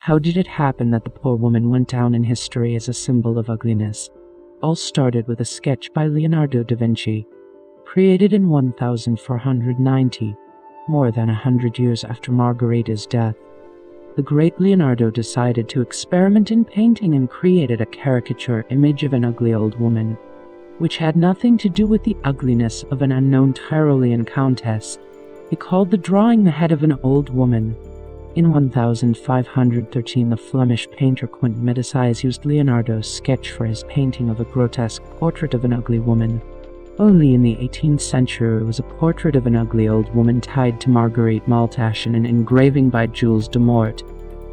How did it happen that the poor woman went down in history as a symbol of ugliness? All started with a sketch by Leonardo da Vinci, created in 1490, more than 100 years after Margarita's death. The great Leonardo decided to experiment in painting and created a caricature image of an ugly old woman, which had nothing to do with the ugliness of an unknown Tyrolean countess. He called the drawing the head of an old woman. In 1513, the Flemish painter Countess Maultash used Leonardo's sketch for his painting of a grotesque portrait of an ugly woman. Only in the 18th century was a portrait of an ugly old woman tied to Marguerite Maultash in an engraving by Jules de Mort.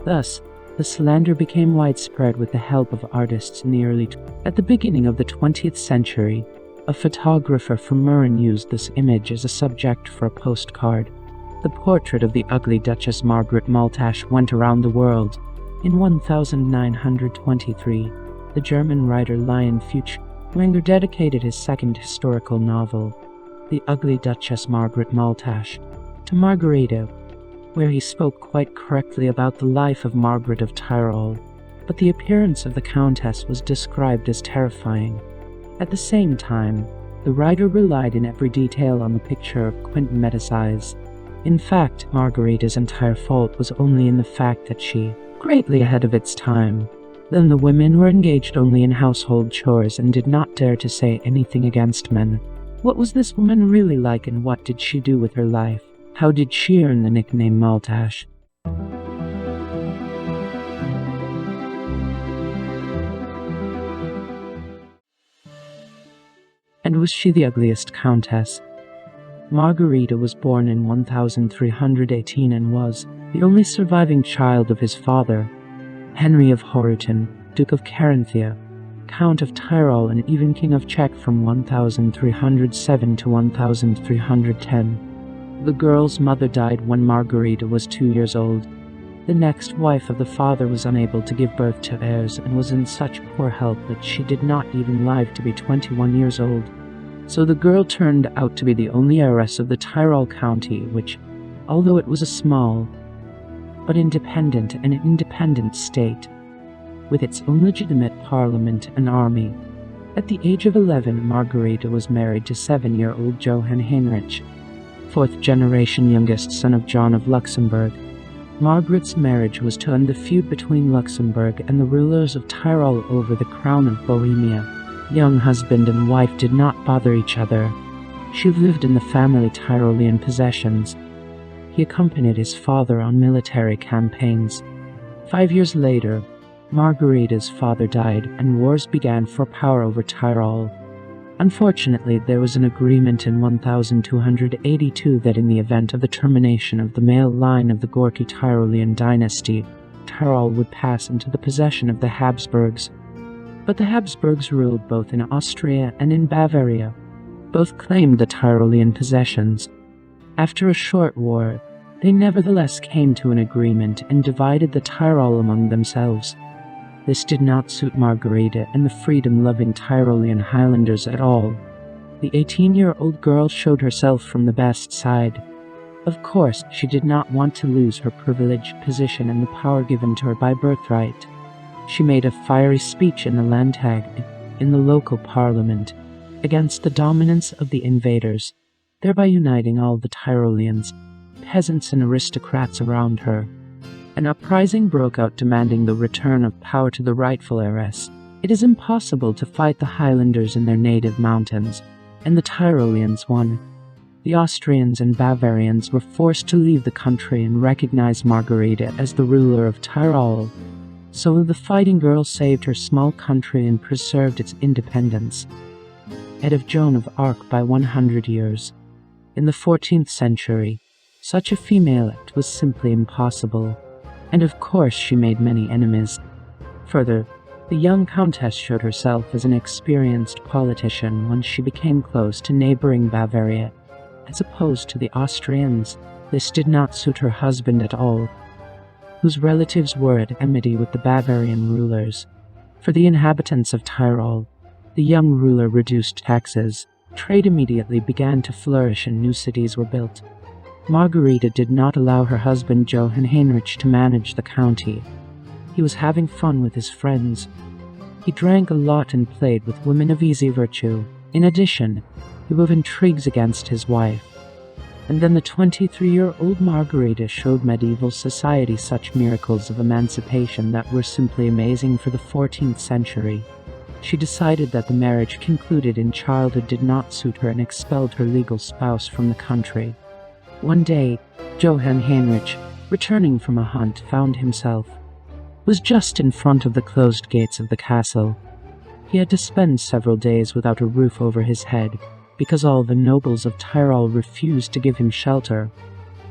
Thus, the slander became widespread with the help of artists in the At the beginning of the 20th century, a photographer from Murren used this image as a subject for a postcard. The portrait of the ugly Duchess Margaret Maultash went around the world. In 1923, the German writer Lion Feuchtwanger dedicated his second historical novel, The Ugly Duchess Margaret Maultash, to Margarita, where he spoke quite correctly about the life of Margaret of Tyrol, but the appearance of the Countess was described as terrifying. At the same time, the writer relied in every detail on the picture of Countess Maultash. In fact, Margarita's entire fault was only in the fact that she, greatly ahead of its time, then the women were engaged only in household chores and did not dare to say anything against men. What was this woman really like, and what did she do with her life? How did she earn the nickname Maultash? And was she the ugliest countess? Margarita was born in 1318 and was the only surviving child of his father, Henry of Horutan, Duke of Carinthia, Count of Tyrol, and even King of Czech from 1307 to 1310. The girl's mother died when Margarita was 2 years old. The next wife of the father was unable to give birth to heirs and was in such poor health that she did not even live to be 21 years old. So the girl turned out to be the only heiress of the Tyrol county, which, although it was a small but independent state, with its own legitimate parliament and army. At the age of 11, Margarita was married to 7-year-old Johann Heinrich, fourth-generation youngest son of John of Luxembourg. Margaret's marriage was to end the feud between Luxembourg and the rulers of Tyrol over the crown of Bohemia. Young husband and wife did not bother each other. She lived in the family Tyrolean possessions. He accompanied his father on military campaigns. 5 years later, Margarita's father died and wars began for power over Tyrol. Unfortunately, there was an agreement in 1282 that in the event of the termination of the male line of the Gorky Tyrolean dynasty, Tyrol would pass into the possession of the Habsburgs. But the Habsburgs ruled both in Austria and in Bavaria. Both claimed the Tyrolean possessions. After a short war, they nevertheless came to an agreement and divided the Tyrol among themselves. This did not suit Margarita and the freedom-loving Tyrolean Highlanders at all. The 18-year-old girl showed herself from the best side. Of course, she did not want to lose her privileged position and the power given to her by birthright. She made a fiery speech in the Landtag, in the local parliament, against the dominance of the invaders, thereby uniting all the Tyroleans, peasants and aristocrats around her. An uprising broke out demanding the return of power to the rightful heiress. It is impossible to fight the Highlanders in their native mountains, and the Tyroleans won. The Austrians and Bavarians were forced to leave the country and recognize Margarita as the ruler of Tyrol. So the fighting girl saved her small country and preserved its independence. Ahead of Joan of Arc by 100 years. In the 14th century, such a female act was simply impossible, and of course she made many enemies. Further, the young countess showed herself as an experienced politician when she became close to neighboring Bavaria. As opposed to the Austrians, this did not suit her husband at all, whose relatives were at enmity with the Bavarian rulers. For the inhabitants of Tyrol, the young ruler reduced taxes. Trade immediately began to flourish and new cities were built. Margarita did not allow her husband Johann Heinrich to manage the county. He was having fun with his friends. He drank a lot and played with women of easy virtue. In addition, he wove intrigues against his wife. And then the 23-year-old Margarita showed medieval society such miracles of emancipation that were simply amazing for the 14th century. She decided that the marriage concluded in childhood did not suit her and expelled her legal spouse from the country. One day, Johann Heinrich, returning from a hunt, found himself was just in front of the closed gates of the castle. He had to spend several days without a roof over his head, because all the nobles of Tyrol refused to give him shelter.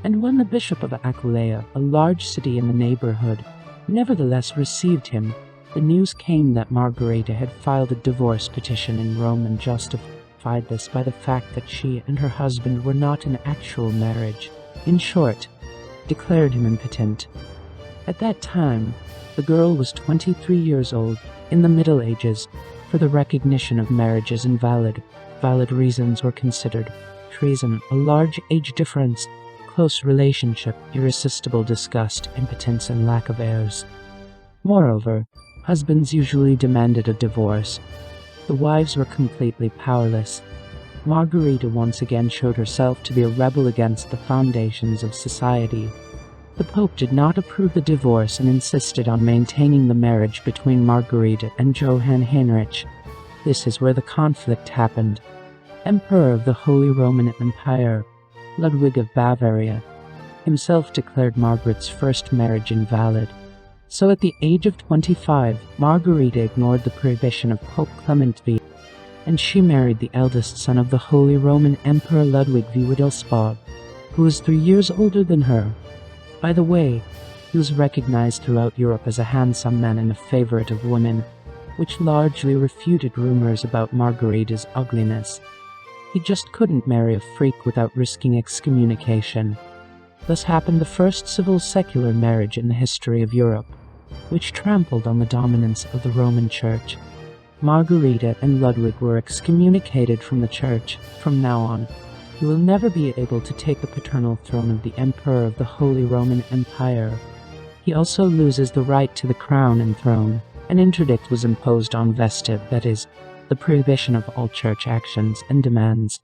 And when the Bishop of Aquileia, a large city in the neighborhood, nevertheless received him, the news came that Margarita had filed a divorce petition in Rome and justified this by the fact that she and her husband were not in actual marriage. In short, declared him impotent. At that time, the girl was 23 years old, in the Middle Ages. For the recognition of marriage as invalid, valid reasons were considered: treason, a large age difference, close relationship, irresistible disgust, impotence, and lack of heirs. Moreover, husbands usually demanded a divorce. The wives were completely powerless. Margarita once again showed herself to be a rebel against the foundations of society. The Pope did not approve the divorce and insisted on maintaining the marriage between Margarita and Johann Heinrich. This is where the conflict happened. Emperor of the Holy Roman Empire, Ludwig of Bavaria, himself declared Margaret's first marriage invalid. So at the age of 25, Margarita ignored the prohibition of Pope Clement V, and she married the eldest son of the Holy Roman Emperor Ludwig V. Wittelsbach, who was 3 years older than her. By the way, he was recognized throughout Europe as a handsome man and a favorite of women, which largely refuted rumors about Margarita's ugliness. He just couldn't marry a freak without risking excommunication. Thus happened the first civil secular marriage in the history of Europe, which trampled on the dominance of the Roman Church. Margarita and Ludwig were excommunicated from the Church. From now on, he will never be able to take the paternal throne of the Emperor of the Holy Roman Empire. He also loses the right to the crown and throne. An interdict was imposed on vestive, that is, the prohibition of all church actions and demands.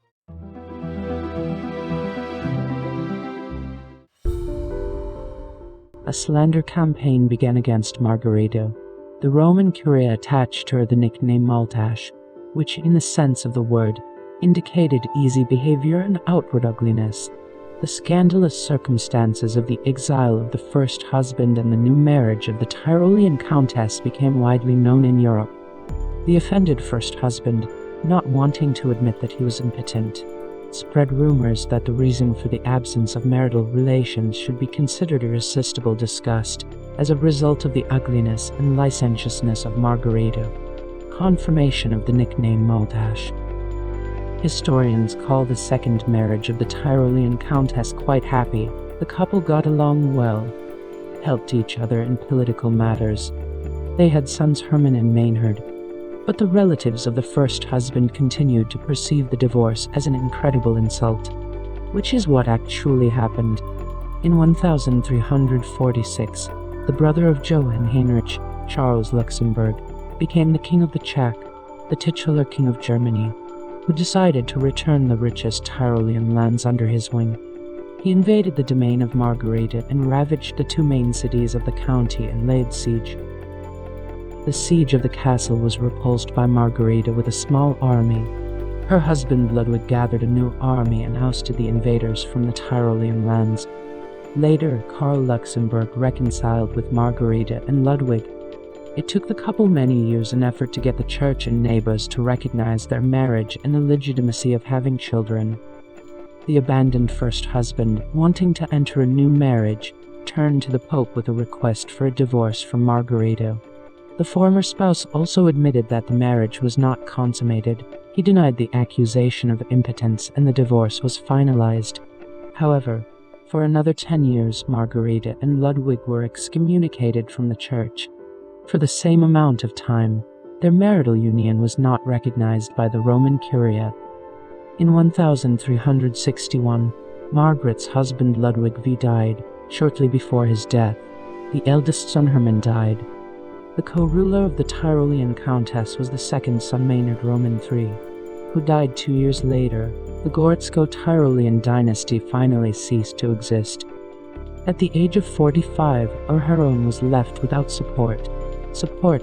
A slander campaign began against Margarita. The Roman Curia attached to her the nickname Maultash, which, in the sense of the word, indicated easy behavior and outward ugliness. The scandalous circumstances of the exile of the first husband and the new marriage of the Tyrolean countess became widely known in Europe. The offended first husband, not wanting to admit that he was impotent, spread rumors that the reason for the absence of marital relations should be considered irresistible disgust as a result of the ugliness and licentiousness of Margarita. Confirmation of the nickname Maultash. Historians call the second marriage of the Tyrolean countess quite happy. The couple got along well, helped each other in political matters. They had sons Hermann and Maynard, but the relatives of the first husband continued to perceive the divorce as an incredible insult, which is what actually happened. In 1346, the brother of Johann Heinrich, Charles Luxembourg, became the king of the Czech, the titular king of Germany, who decided to return the richest Tyrolean lands under his wing. He invaded the domain of Margarita and ravaged the two main cities of the county and laid siege. The siege of the castle was repulsed by Margarita with a small army. Her husband Ludwig gathered a new army and ousted the invaders from the Tyrolean lands. Later, Karl Luxembourg reconciled with Margarita and Ludwig. It took the couple many years and effort to get the church and neighbors to recognize their marriage and the legitimacy of having children. The abandoned first husband, wanting to enter a new marriage, turned to the Pope with a request for a divorce from Margarita. The former spouse also admitted that the marriage was not consummated. He denied the accusation of impotence and the divorce was finalized. However, for another 10 years, Margarita and Ludwig were excommunicated from the church. For the same amount of time, their marital union was not recognized by the Roman Curia. In 1361, Margaret's husband Ludwig V died. Shortly before his death, the eldest son Hermann died. The co-ruler of the Tyrolean Countess was the second son Maynard Roman III, who died 2 years later. The Gorytsko-Tyrolean dynasty finally ceased to exist. At the age of 45, our heroine was left without support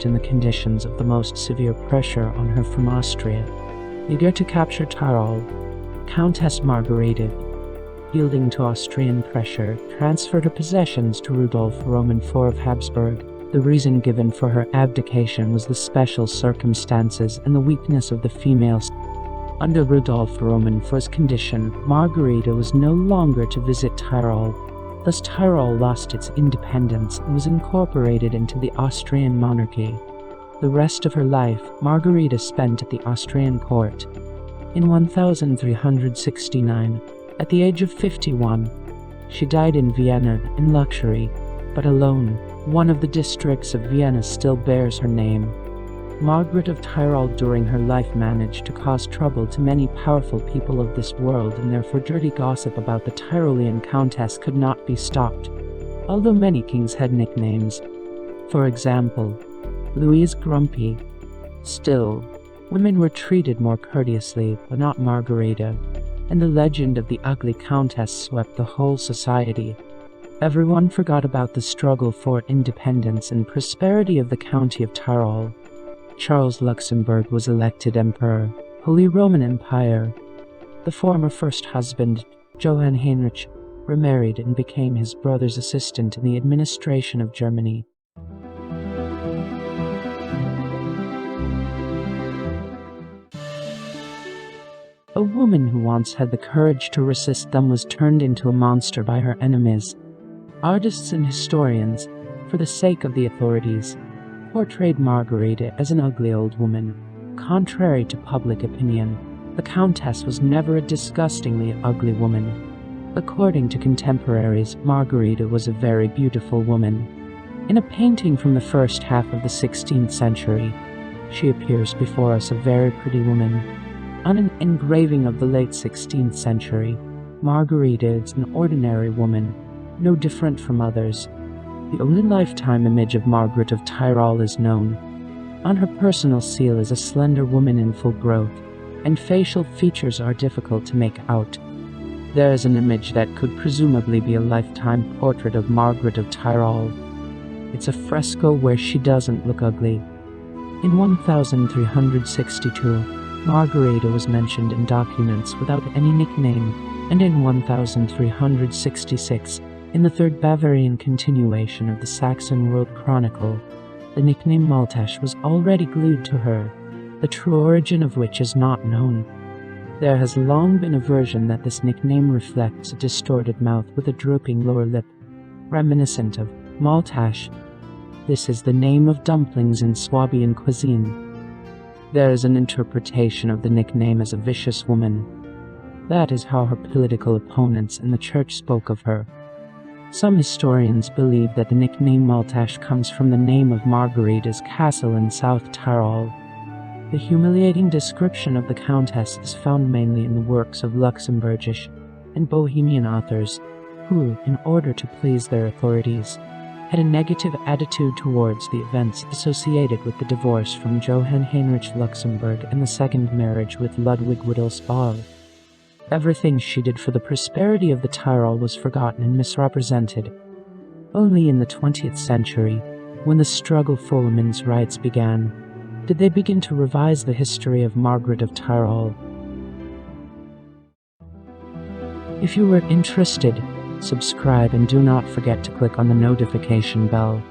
in the conditions of the most severe pressure on her from Austria. Eager to capture Tyrol, Countess Margaret, yielding to Austrian pressure, transferred her possessions to Rudolf Roman IV of Habsburg. The reason given for her abdication was the special circumstances and the weakness of the females. Under Rudolf Roman IV's condition, Margarita was no longer to visit Tyrol. Thus Tyrol lost its independence and was incorporated into the Austrian monarchy. The rest of her life, Margarita spent at the Austrian court. In 1369, at the age of 51, she died in Vienna in luxury, but alone. One of the districts of Vienna still bears her name. Margaret of Tyrol during her life managed to cause trouble to many powerful people of this world, and therefore dirty gossip about the Tyrolean Countess could not be stopped, although many kings had nicknames. For example, Louis is Grumpy. Still, women were treated more courteously, but not Margarita, and the legend of the ugly countess swept the whole society. Everyone forgot about the struggle for independence and prosperity of the county of Tyrol. Charles Luxembourg was elected Emperor, Holy Roman Empire. The former first husband, Johann Heinrich, remarried and became his brother's assistant in the administration of Germany. A woman who once had the courage to resist them was turned into a monster by her enemies. Artists and historians, for the sake of the authorities, portrayed Margarita as an ugly old woman. Contrary to public opinion, the Countess was never a disgustingly ugly woman. According to contemporaries, Margarita was a very beautiful woman. In a painting from the first half of the 16th century, she appears before us a very pretty woman. On an engraving of the late 16th century, Margarita is an ordinary woman, no different from others. The only lifetime image of Margaret of Tyrol is known. On her personal seal is a slender woman in full growth, and facial features are difficult to make out. There is an image that could presumably be a lifetime portrait of Margaret of Tyrol. It's a fresco where she doesn't look ugly. In 1362, Margarita was mentioned in documents without any nickname, and in 1366, in the third Bavarian continuation of the Saxon World Chronicle, the nickname Maultash was already glued to her, the true origin of which is not known. There has long been a version that this nickname reflects a distorted mouth with a drooping lower lip, reminiscent of Maultash. This is the name of dumplings in Swabian cuisine. There is an interpretation of the nickname as a vicious woman. That is how her political opponents in the church spoke of her. Some historians believe that the nickname Maultash comes from the name of Margarita's castle in South Tyrol. The humiliating description of the Countess is found mainly in the works of Luxembourgish and Bohemian authors, who, in order to please their authorities, had a negative attitude towards the events associated with the divorce from Johann Heinrich Luxembourg and the second marriage with Ludwig Wittelsbach. Everything she did for the prosperity of the Tyrol was forgotten and misrepresented. Only in the 20th century, when the struggle for women's rights began, did they begin to revise the history of Margaret of Tyrol. If you were interested, subscribe and do not forget to click on the notification bell.